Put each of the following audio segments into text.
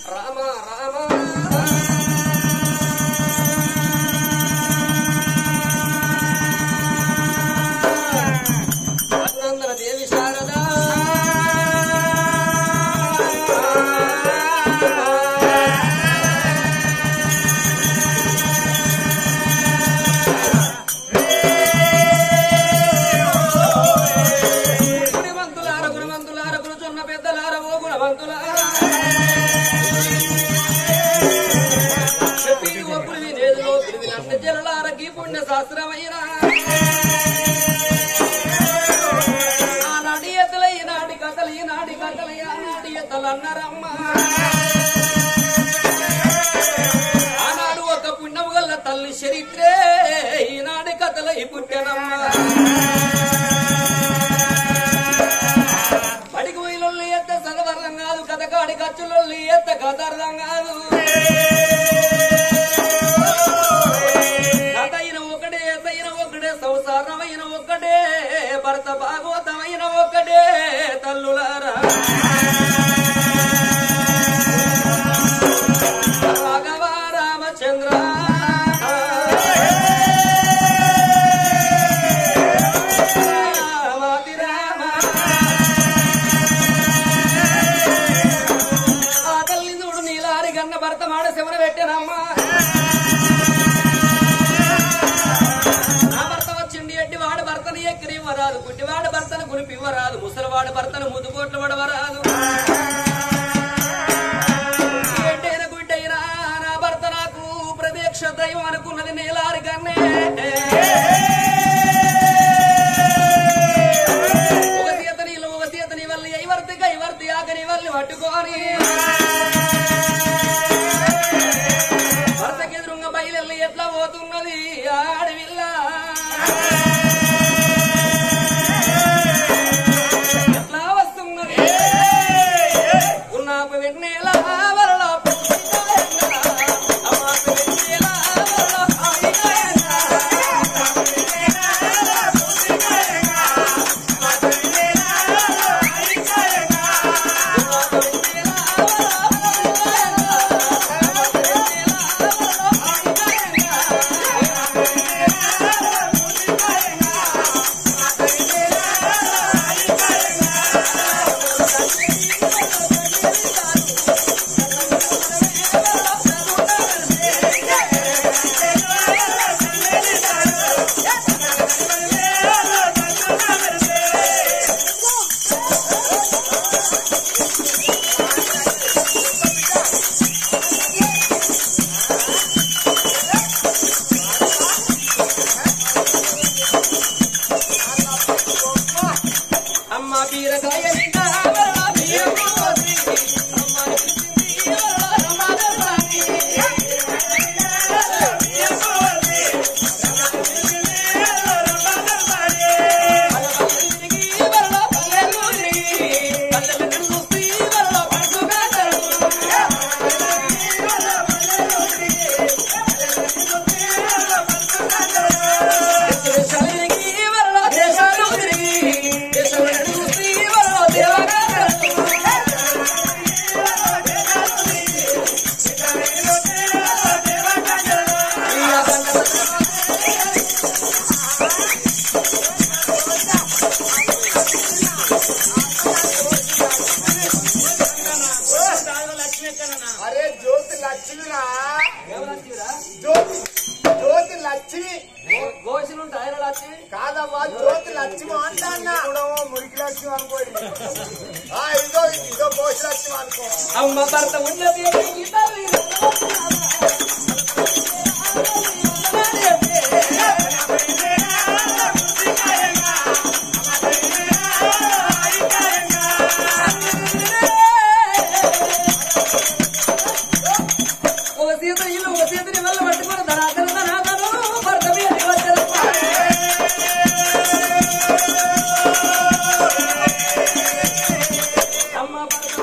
రామ రామ అన్నందర దేవి శారదా జలారకి పుణ్య శాస్త్రమైనా ఆనాటి ఎత్తలు ఈనాటి కథలు ఈనాటి కథలు ఆనాటి ఎత్తలు అన్నారమ్మ ఆనాడు ఒక పుణ్యము గల్ల తల్లి చరిత్రే ఈనాటి కథలు ఈ పుట్టినమ్మ బడికి వీళ్ళు ఎత్త చదవర్థం కాదు కథకాడి ఖర్చులు ఎత్త కథ అర్థం కాదు సంసారమైన ఒక్కడే భర్త భాగవతమైన ఒక్కడే తల్లులారా రాఘవ రామచంద్ర ఆ తల్లి చూడు నీలారి గన్న భర్త మాడ శివన పెట్టానమ్మా ఎట్టివాడు భర్తను ఎక్కిరివ్వరాదు గుడ్డివాడు భర్తను గురిపివ్వరాదు ముసలివాడు భర్తను ముదుగోట్లు పడవరాదు ఏంటైన గుడ్డైనా నా భర్త నాకు ప్రత్యక్ష దైవం అనుకున్నది నీలారి కన్నే ఒక సీత నీళ్ళు ఒక సీత నీ వల్లి ఐవర్తి ఆగని వల్లి పట్టుకొని భర్తకి ఎదురుంగ బయలు ఎట్లా పోతున్నది ఆడవిల్ల ఎట్లా వస్తున్నది ఉన్నాపు వెన్నెల వరలో అమ్మ భర్త ఉన్నది ఒక సీత ఇల్లు ఒక సీతని వల్ల పట్టుకుని ధనాధన భర్త మీద అమ్మ భర్త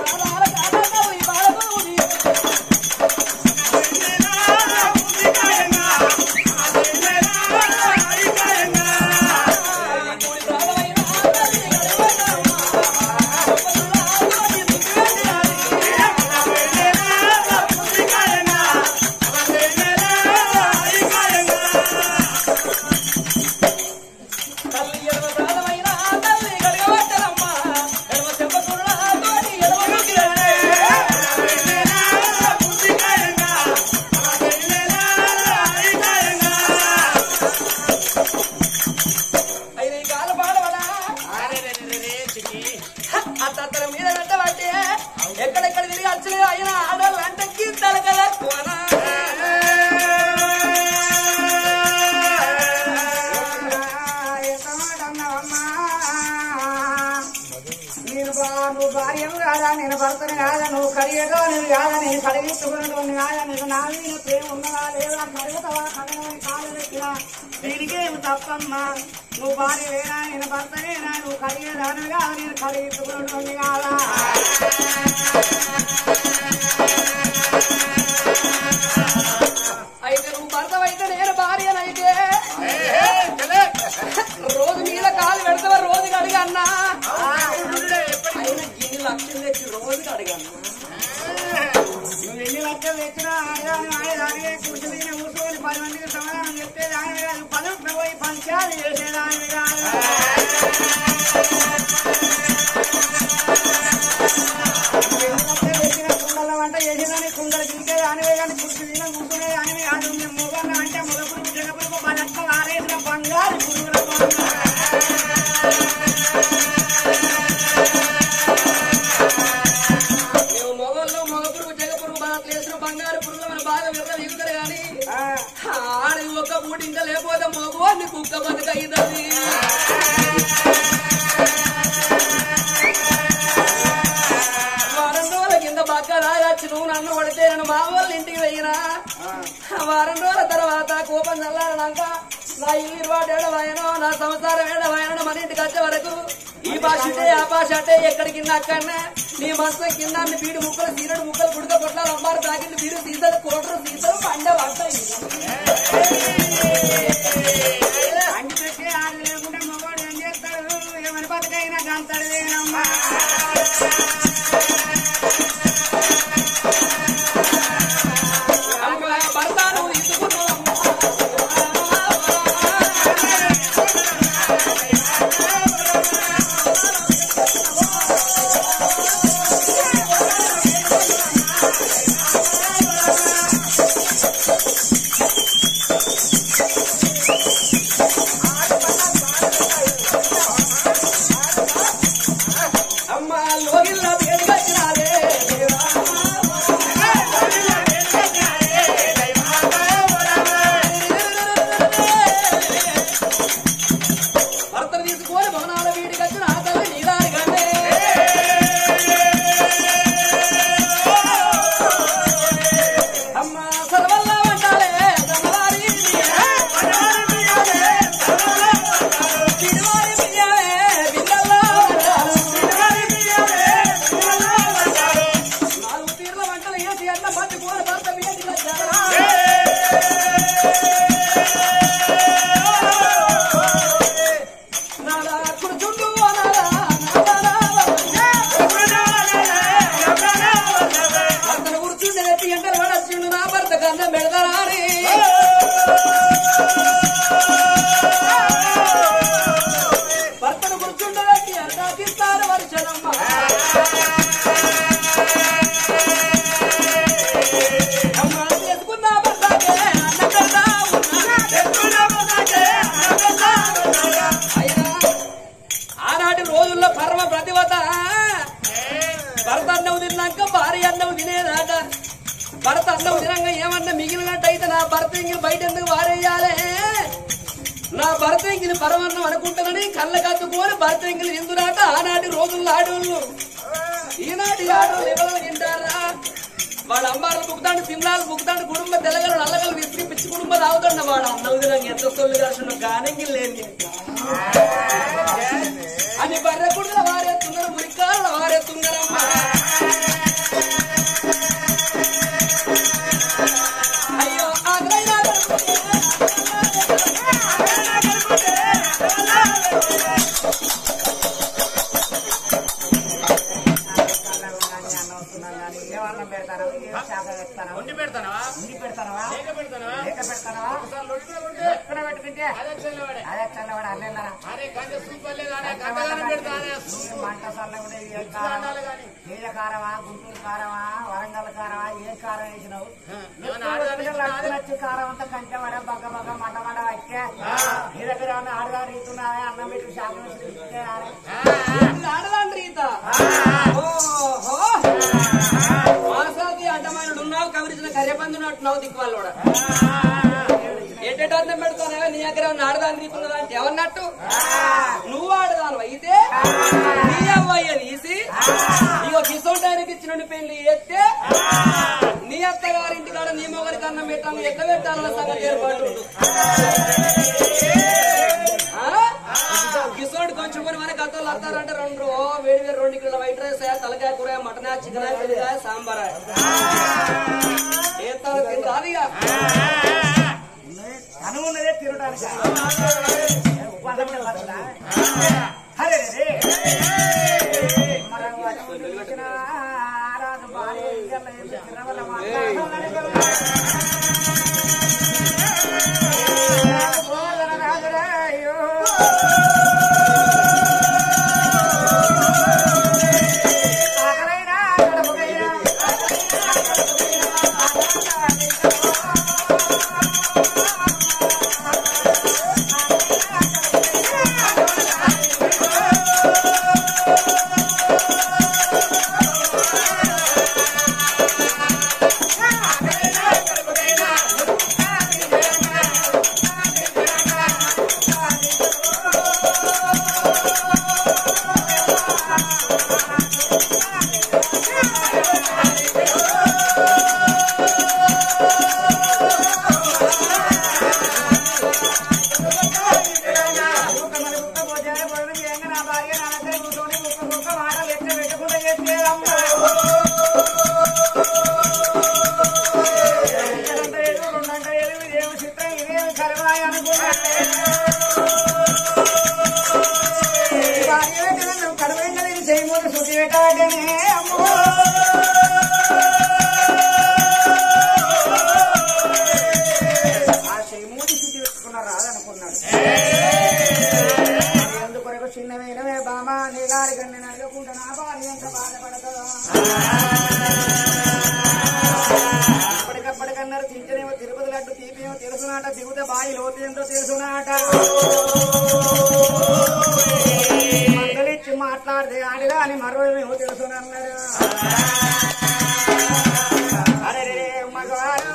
కాదా నువ్వు కడిగేటోని కాదా నేను కడిగించుకునేటోని కాదా నీకు నా మీద ప్రేమ ఉన్నదా లేదా కడుగుతావా కడగని కాలు పెట్టినా దీనికేమి తప్పమ్మా నువ్వు భార్య వేరా నేను భర్తనేనా నువ్వు కడిగేదాని కాదా నేను కడిగించుకునేటోని కాదా అయితే నువ్వు భర్తవైతే నేను భార్యనైతే రోజు మీద కాలు పెడతావా రోజుకి అడిగన్నా ఆయన గిన్ని లక్షలు తెచ్చి రోజుకి అడిగన్నా నువ్వు ఎన్ని లక్షలు తెచ్చినా ఆడదాని కూర్చు మీద కూర్చొని 10 మందికి సమాధానం చెప్పేదాని కాదు 10 పోయి పంచాలు చేసేదాని కాదు కుండల వంట చేసేదాన్ని కుండలు దింకేదానివే కానీ కూర్చు మీద కూర్చునేదానివి కాదు మేము మొగన్న అంటే మొగపురుగు జగపురుగు బలక్క వారేసిన బంగారు పురుగుల మొగపురుగు జగపురుగు బాగా బంగారు పురుగులు మన బాగా విరుగుతారు కానీ ఆడి ఒక్క పూటి ఇంకా లేకపోతే మగవాడిని కుక్క బతుకైంది వారం రోజుల కింద బాగా రాగచ్చి నువ్వు నన్ను పడితే నేను మా వాళ్ళ ఇంటికి పోయినా వారం రోజుల తర్వాత కోపం చల్లారనాక నా ఇల్లు ఇరువాడేడవాయనో నా సంసారం ఏడవాయనో మన ఇంటికి వచ్చే వరకు ఈ భాష అంటే ఆ భాష అంటే ఎక్కడికి అక్కడనే నీ మనసు కింద బీడు ముక్కలు సీరడు ముక్కలు గుడిక పొట్లాలు అమ్మారు ప్యాకెట్లు బీడు సీతలు కోటరు సీతలు పండ పడతాయి అంటి పెట్టి ఆడు లేకుండా మగవాడు ఏం చేస్తాడు ఏమని బతకైనా కాంతాడువేనమ్మా భర్తాను ఇసుకున్నావు భర్త అన్నం తినంగా ఏమన్నా మిగిలినట్టయితే నా భర్త ఇంగిలి బయట ఎందుకు వారేయాలే నా భర్త ఇంగిలి పరమన్నం అనుకుంటానని కళ్ళ కత్తుకొని భర్త ఇంగిలి ఎందురాట ఆనాటి రోజుల్లో ఆడోళ్ళు ఈనాటి ఆడోళ్ళు ఎవరు తింటారా వాళ్ళ అమ్మాయిలు బుక్కుతాడు సిమ్లాలు బుక్కుతాడు కుటుంబ తెల్లగలు నల్లగలు విసిరి పిచ్చి కుటుంబం తాగుతున్న వాడు అన్నం తినంగా ఎంత సొల్లు కాసిన గానంగి లేని అని బర్రె కుడుల వారేస్తున్నారు మురికాల వారేస్తున్నారమ్మా అయ్యో ఆగ్రహ పెట్టుకుంటే అదే చల్లవాడు అల్లెల్లరా మంట చల్ల నీళ్ళ కారమా గుంటూరు కారమా వరంగల్ కారమా ఏ కారం వేసినావు నచ్చి కారం అంతా కంచె పడ బగ్గ బగ్గ మంట మంట వచ్చే నీ దగ్గర ఏమన్నా ఆడదాని రీతున్నావే అన్నం పెట్టి శాఖ ఆడదాని రీత మాసాది అడ్డమైన ఉన్నావు కవిరించిన కర్రెపందున్నట్టున్నావు దిక్కు వాళ్ళు కూడా ఎటు ఎక్కడన్నం పెడతానే నీ దగ్గర ఆడదాన్ని తీసుకున్నదా అంటే ఎవరినట్టు నువ్వు ఆడదాను అయితే నీ అవ్వయ్య తీసి ఇగో కిషోర్ డైరీకి ఇచ్చిన పెళ్లి ఎత్తే నీ అత్తగారింటి కాడ నీ మొగరికి అన్నం పెట్టాను ఎట్లా పెట్టాలన్న సంగతి ఏర్పాటు కిషోర్ కొంచెం కొన్ని మనకి అత్తలు వస్తారంటే రెండు వేడి వేరు 2 కిలోల వైట్ రైస్ తలకాయ కూర మటన్ చికెన్ పెద్దకాయ సాంబార్ ఏతాలు తింటాదిగా అనుకున్నదే తినడానికి చిన్నవైనవే బామా నీ గారి కన్నా నడగకుండా నా భార్య ఎంత బాధపడతావా అప్పటికప్పటికన్నారు తింటేనేమో తిరుపతి లడ్డు తీపేమో తెలుసునాట దిగుతే బాయి లోతు ఎంతో తెలుసునాట మందలిచ్చి మాట్లాడితే ఆడిగా అని మరోమేమో తెలుసునన్నాడు అరే మగవారు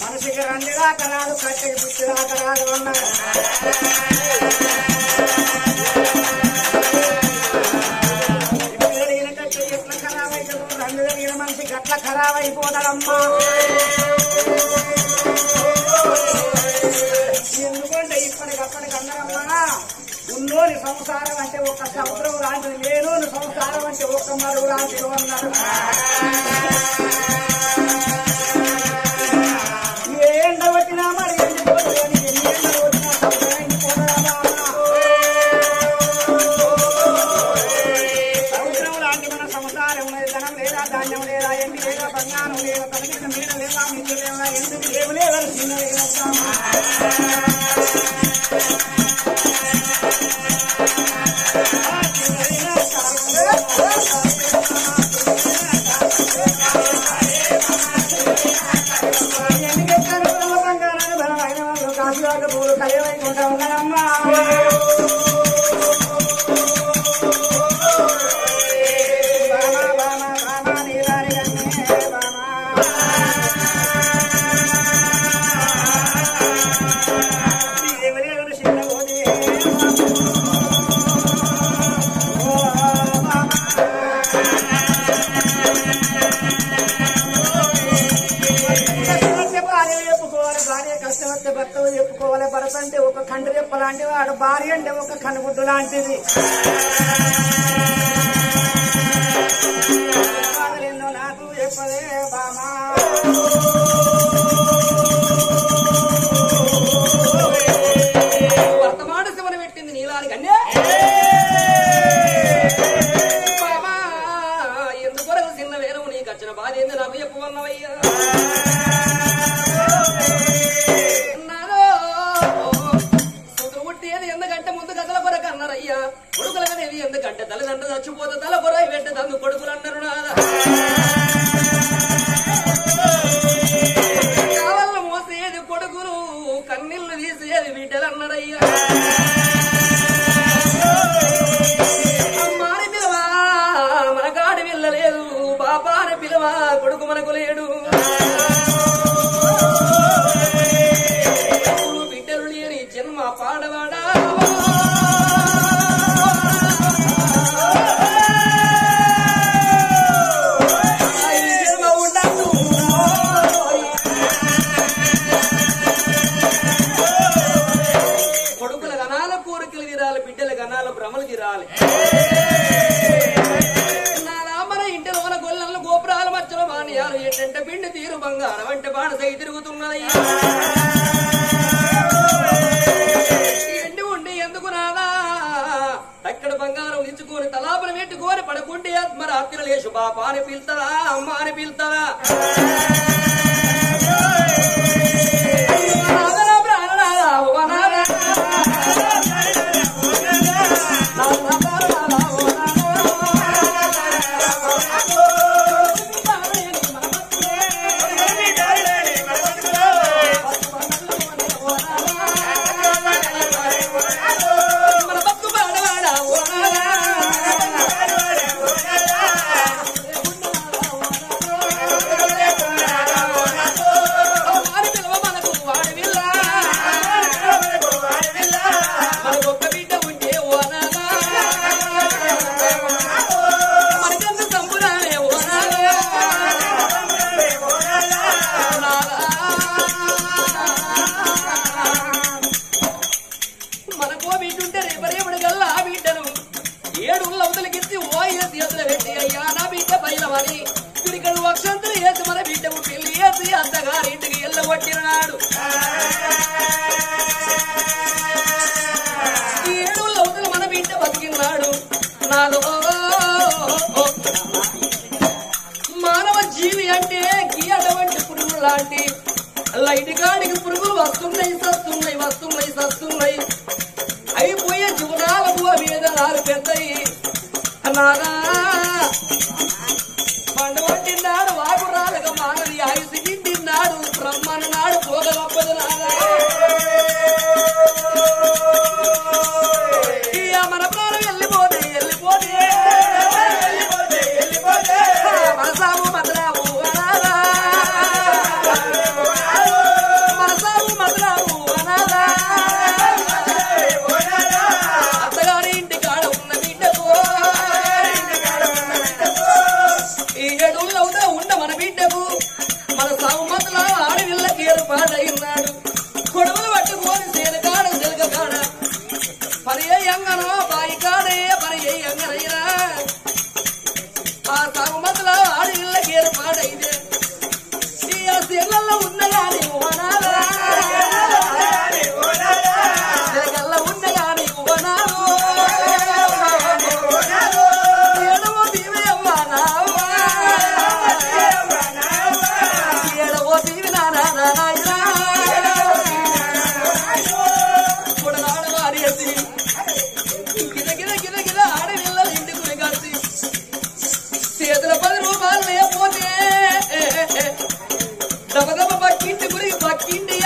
మనసుకి రండిదాకా రాదు కట్టెకి పుట్టిదాకా రాదు అన్నాడు ఇప్పుడు కట్టె ఎట్లా ఖరాబ్ అవుతుందో రంగు జరిగిన మనిషికి అట్లా ఖరాబ్ అయిపోతాడమ్మా ఎందుకంటే ఇప్పటికప్పటికి అందరమ్మా ఉన్నోని సంసారం అంటే ఒక సముద్రం లాంటిది లేనోని సంసారం అంటే ఒక మరుగు లాంటిది అన్నాడు ఎండ వచ్చినా మరి ఎండిపోతుంది ఎన్ని ఎండలు వచ్చినా సంసారం ఎండిపోతాడా సముద్రం లాంటి మన సంసారం ఉన్నది ధనం లేదా ధాన్యం లేదా ఎండి లేదా బంగారం లేదా కలిగిన మీద లేదా మించి లేదా ఎందుకు ఏమి లేదా చిన్న కాశీవాక పూలు కలియకుండా ఉన్నారమ్మా నీలారి బామా భర్త అంటే ఒక కంటి రెప్ప లాంటిది, ఆడ భార్య అంటే ఒక కనుగుడ్డు లాంటిది. బాధలేందో నాకు చెప్పదే బామా. వర్తమాన శివన పెట్టింది నీలానికి అన్నే బామా. ఎందుకొరకు చిన్న వేరవు నీకు వచ్చిన బాధ ఏంది నాకు చెప్పుకున్నావయ్యా. ఎందుకంటే ముందు కథల కొరకు అన్నారయ్యా. కొడుకులనేది ఎందుకంటే తల్లిదండ్రులు చచ్చిపోతే తల కొరవి పెట్టే తందు కొడుకులు అన్నారు. కావాలను మోసేది కొడుకులు, కన్నీళ్లు తీసేది బిడ్డలు అన్నారయ్యా. అమ్మాని పిలవా మన కాడి వెళ్ళలేదు, బాపాని పిలవా కొడుకు మనకు లేడు. బిడ్డలు లేని జన్మ పాడవాడా. కొడుకుల గనాల కోరికలు తీరాలి, బిడ్డల గనాల భ్రమలు తీరాలి. మన ఇంటిలోన గొల్లలు గోపురాలు మధ్యలో మాన్యాలు ఏంటంటే పిండి తీరు బంగారం అంటే బాణసై తిరుగుతున్నాయి. ఎండి ఉండి ఎందుకు నాదా అక్కడ బంగారం ఇచ్చుకొని తలాపన పెట్టుకొని పడుకుంటే ఆత్మరాత్రి లేచు బాపా అని పిలుతారా, అమ్మ అని పిలుతారా. అత్తగారింటికి ఎల్లగొట్టినాడు. 7 లౌతులు మన బిడ్డ బతికినాడు. నాలో మానవ జీవి అంటే గీయటువంటి పురుగులు లాంటి లైట్ కాడికి పురుగులు వస్తున్నాయి సస్తున్నాయి, వస్తున్నాయి సస్తున్నాయి. అయిపోయే జీవనాలకు వేదనాలు పెద్దయి. నాగా పండు పట్టినాడు, వాకు రాలక మానది ఆయుసి నిండినాడు. బ్రహ్మన్నాడు పోగ గొప్పది నాగా. మన ప్రాణం వెళ్ళిపోతే వెళ్ళిపోతే మన సాగు మదరావు అనాదా, మన సాగు మదరావు అనాదా. అత్తగారి ఇంటి కాడ ఉన్న బిడ్డకు 7 ఉన్న మన బిడ్డకు మన సాగు మదలా ఆడవిళ్ళకి ఏర్పాటైనాడు. కొడుకులు పట్టుకొని సేను కాడ సెలక కాడ పని అంగనో బాయి కాడే పని అంగనైనా ఆ సాగు మదలా ఆడవిళ్ళకి ఏర్పాటైతే ఆ సెల్లలో ఉన్నగాని వనాలా, సెలకల్లో ఉన్నగాని వనాలు. ఏడవో దీవే అవ్వనావా, ఏడవో దీవి నారాయణ. కొడనాడు వారేసి గిద గిద గిద గిద ఆడవిళ్ళ ఇంటికి కలిసి చేతుల 10 రూపాయలు లేకపోతే దబదబ పక్కింటి గురి పక్కింటి